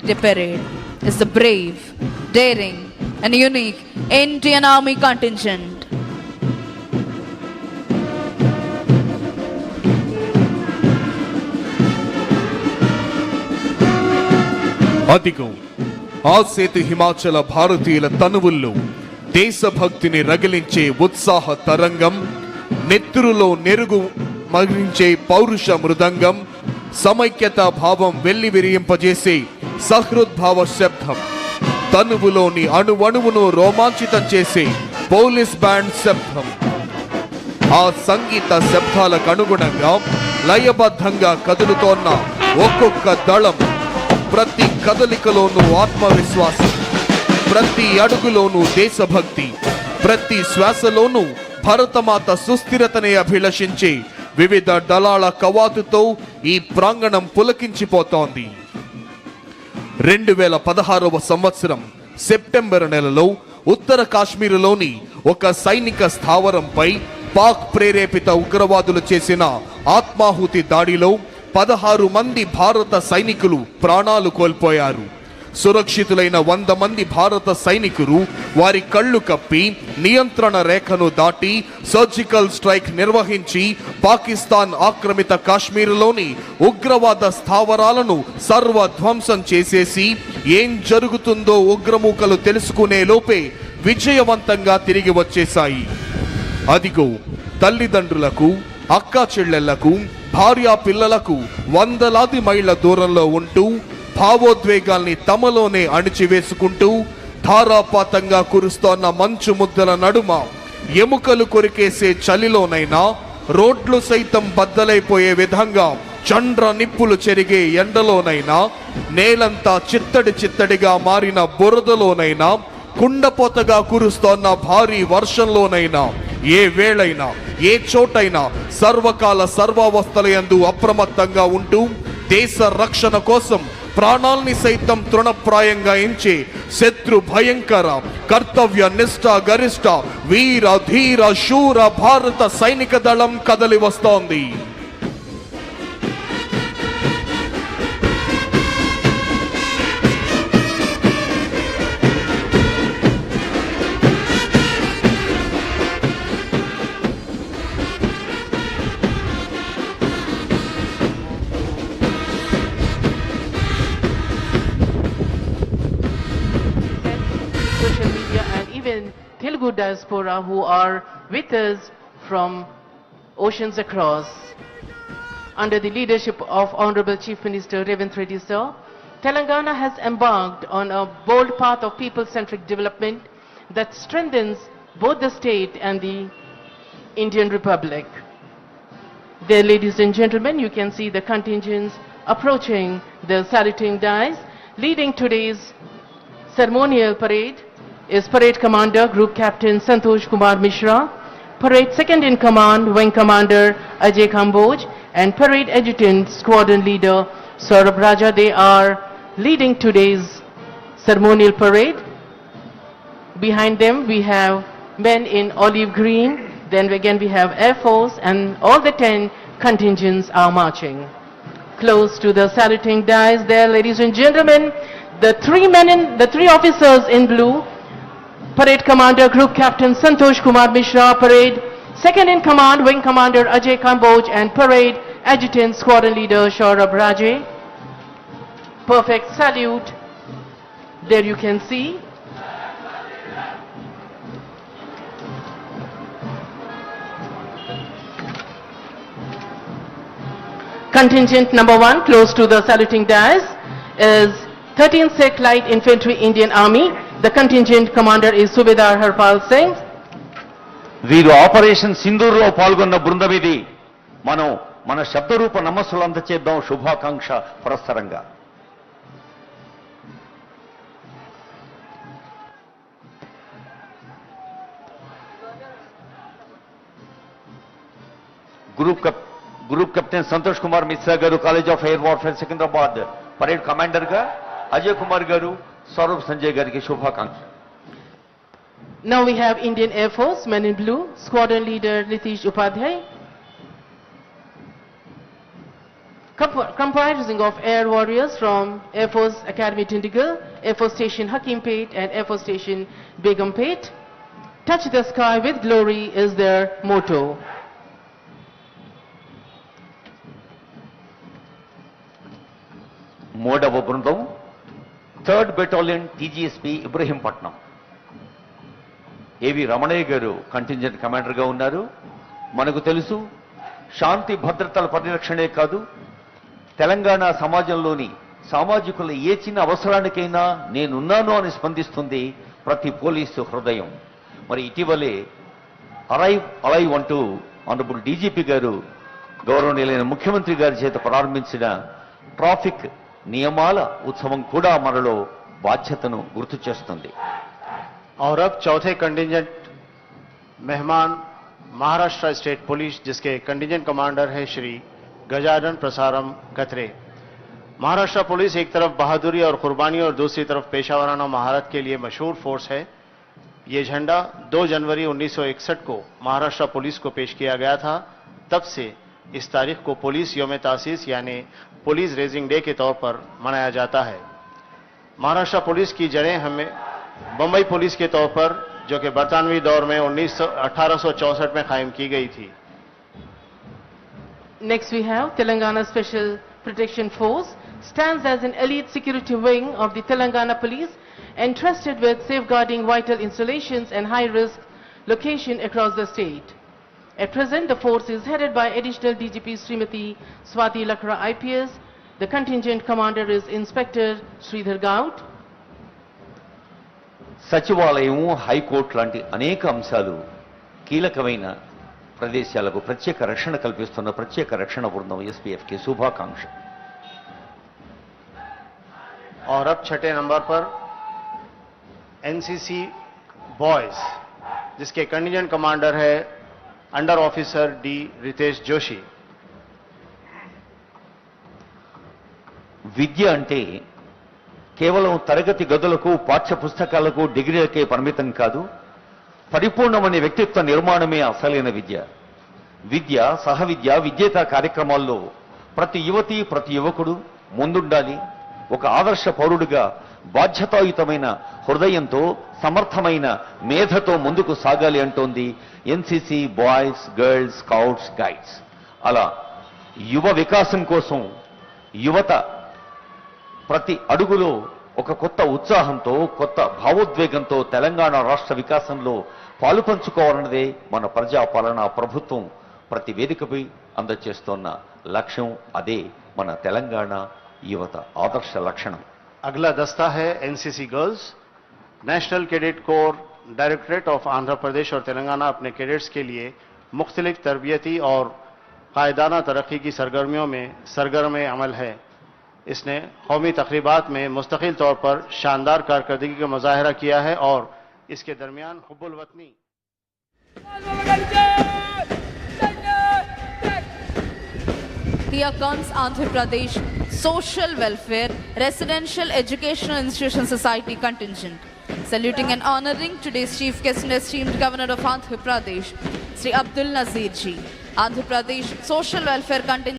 The parade is the brave, daring, and unique Indian Army contingent. అదిగో ఆసేతు హిమాచల భారతీయుల తనువుల్లో దేశభక్తిని రగిలించే ఉత్సాహ తరంగం, నెత్తురులో నెరుగు మగిలించే పౌరుష మృదంగం, సమైక్యతా భావం వెల్లివిరియింపజేసే సహృద్భావ శబ్దం, తనువులోని అణువణువును రోమాంచితం చేసే పోలీస్ బ్యాండ్ శబ్దం. ఆ సంగీత శబ్దాలకు అనుగుణంగా లయబద్ధంగా కదులుతోన్న ఒక్కొక్క దళం, ప్రతి కదలికలోనూ ఆత్మవిశ్వాసం, ప్రతి అడుగులోనూ దేశభక్తి, ప్రతి శ్వాసలోనూ భరతమాత సుస్థిరతనే అభిలషించే వివిధ దళాల కవాతుతో ఈ ప్రాంగణం పులకించిపోతోంది. 2016వ సంవత్సరం సెప్టెంబర్ నెలలో ఉత్తర కాశ్మీరులోని ఒక సైనిక స్థావరంపై పాక్ ప్రేరేపిత ఉగ్రవాదులు చేసిన ఆత్మాహుతి దాడిలో 16 మంది భారత సైనికులు ప్రాణాలు కోల్పోయారు. సురక్షితులైన 100 మంది భారత సైనికులు వారి కళ్ళు కప్పి నియంత్రణ రేఖను దాటి సర్జికల్ స్ట్రైక్ నిర్వహించి పాకిస్తాన్ ఆక్రమిత కాశ్మీరులోని ఉగ్రవాద స్థావరాలను సర్వధ్వంసం చేసేసి ఏం జరుగుతుందో ఉగ్రమూకలు తెలుసుకునే లోపే విజయవంతంగా తిరిగి వచ్చేశాయి. అదిగో తల్లిదండ్రులకు, అక్కా చెల్లెళ్లకు, భార్యా పిల్లలకు వందలాది మైళ్ళ దూరంలో ఉంటూ భావోద్వేగాల్ని తమలోనే అణిచివేసుకుంటూ ధారాపాతంగా కురుస్తోన్న మంచు ముద్దల నడుమ ఎముకలు కొరికేసే చలిలోనైనా రోడ్లు సైతం బద్దలైపోయే విధంగా చండ్ర నిప్పులు చెరిగే ఎండలోనైనా, నేలంతా చిత్తడి చిత్తడిగా మారిన బురదలోనైనా, కుండపోతగా కురుస్తోన్న భారీ వర్షంలోనైనా, ఏ వేళైనా ఏ చోటైనా సర్వకాల సర్వావస్థలయందు అప్రమత్తంగా ఉంటూ దేశ రక్షణ కోసం ప్రాణాల్ని సైతం తృణప్రాయంగా ఎంచే శత్రు భయంకర కర్తవ్య నిష్ఠ గరిష్ట వీర ధీర శూర భారత సైనిక దళం కదలి వస్తోంది. Telugu diaspora who are with us from oceans across. Under the leadership of Honorable Chief Minister Revanth Reddy sir, Telangana has embarked on a bold path of people-centric development that strengthens both the state and the Indian Republic. There, ladies and gentlemen, you can see the contingents approaching the saluting dais. Leading today's ceremonial parade is Parade Commander Group Captain Santosh Kumar Mishra, Parade Second in Command Wing Commander Ajay Kamboj, and Parade Adjutant Squadron Leader Saurabh Raja. They are leading today's ceremonial parade. Behind them we have men in olive green, then again we have Air Force, and all the 10 contingents are marching. Close to the saluting dais there, ladies and gentlemen, the three officers in blue, Parade Commander Group Captain Santosh Kumar Mishra, Parade Second in Command Wing Commander Ajay Kamboj, and Parade Adjutant Squadron Leader Saurabh Raja. Perfect salute. There you can see. Contingent number 1 close to the saluting dais is 13th Sikh Light Infantry Indian Army. The contingent commander is Subedar Harpal Singh. వీరు operation సింధూర్లో పాల్గొన్న బృందం ఇది. మనం మన శబ్దరూప నమస్సులు అందచేద్దాం శుభాకాంక్ష పురస్సరంగా. Group captain Santosh Kumar Mishra గారు, college of air warfare Secunderabad, parade commander గా అజయ్ కుమార్ గారు, Saurabh Sanjay గారికి శుభాకాంక్ష. Now we have Indian Air Force, men in blue, Squadron Leader Nitish Upadhyay. comprising of air warriors from Air Force Academy Tindigal, Air Force Station Hakimpet and Air Force Station Begumpet. Touch the sky with glory is their motto. మూడవ బృందం 3rd battalion TGSP Ibrahimpatnam. ఏవి రమణయ్య గారు contingent కమాండర్గా ఉన్నారు. మనకు తెలుసు శాంతి భద్రతల పరిరక్షణే కాదు, తెలంగాణ సమాజంలోని సామాజికుల ఏ చిన్న అవసరానికైనా నేనున్నాను అని స్పందిస్తుంది ప్రతి పోలీసు హృదయం. మరి ఇటీవలే అలైవ్ అంటూ ఆనరబుల్ డీజీపీ గారు గౌరవనీయులైన ముఖ్యమంత్రి గారి చేత ప్రారంభించిన ట్రాఫిక్ నియమాల ఉత్సవం కూడా మనలో బాధ్యతను గుర్తు చేస్తుంది. और अब चौथे कंटिजेंट मेहमान महाराष्ट्र स्टेट पुलिस, जिसके कंटिजेंट कमांडर है श्री गजानन प्रसारम कतरे. महाराष्ट्र पुलिस एक तरफ बहादुरी और कुर्बानी और दूसरी तरफ पेशावराना महारत के लिए मशहूर फोर्स है. ये झंडा 2 जनवरी 1961 को महाराष्ट्र पुलिस को पेश किया गया था. तब से इस तारीख को पुलिस योम तासीस यानी पुलिस रेजिंग डे के तौर पर मनाया जाता है. महाराष्ट्र पुलिस की जड़ें हमें बंबई पुलिस के तौर पर, जो कि बरतानवी दौर में 1864 में कायम की गई थी. Next we have Telangana Special Protection Force, stands as an elite security wing of the Telangana Police, entrusted with safeguarding vital installations and high-risk location across the state. At present, the force is headed by Additional DGP Srimati Swati Lakra IPS. The contingent commander is Inspector Sridhar Gaut. సచివాలయం, high court లాంటి అనేక అంశాలు కీలకమైన ప్రదేశాలకు ప్రత్యేక రక్షణ కల్పిస్తున్న ప్రత్యేక రక్షణ బృందం ఎస్పీఎఫ్కి శుభాకాంక్ష. और अब छठे नंबर पर एनसीसी बॉयज, जिसके कंटिजेंट कमांडर है under officer D Ritesh Joshi. విద్య అంటే కేవలం తరగతి గదులకు, పాఠ్య పుస్తకాలకు, డిగ్రీలకే పరిమితం కాదు. పరిపూర్ణమైన వ్యక్తిత్వ నిర్మాణమే అసలైన విద్య. విద్య, సహవిద్య, విద్యేతర కార్యక్రమాల్లో ప్రతి యువతి, ప్రతి యువకుడు ముందుండాలి. ఒక ఆదర్శ పౌరుడిగా బాధ్యతాయుతమైన హృదయంతో, సమర్థమైన మేధతో ముందుకు సాగాలి అంటోంది NCC boys, girls, scouts, guides. అలా యువ వికాసం కోసం యువత ప్రతి అడుగులో ఒక కొత్త ఉత్సాహంతో, కొత్త భావోద్వేగంతో తెలంగాణ రాష్ట్ర వికాసంలో పాలుపంచుకోవాలన్నదే మన ప్రజాపాలన ప్రభుత్వం ప్రతి వేదికపై అందజేస్తోన్న లక్ష్యం. అదే మన తెలంగాణ యువత ఆదర్శ లక్షణం. अगला दस्ता है NCC girls. National cadet corps directorate of Andhra Pradesh और तेलंगाना अपने कैडेट्स के लिए मुख्तलिफ तरबियती और कायदाना तरक्की की सरगर्मियों में सरगर्म अमल है. इसने कौमी तकरीबात में मुस्तकिल तौर पर शानदार कारकर्दगी का मुजाहरा किया है और इसके दरमियान हुब्बुल वतनी Here comes Andhra Pradesh Social Welfare Residential Educational Institution Society contingent. Saluting and honoring today's chief guest and esteemed Governor of Andhra Pradesh, Sri Abdul Nazir Ji. Andhra Pradesh Social Welfare contingent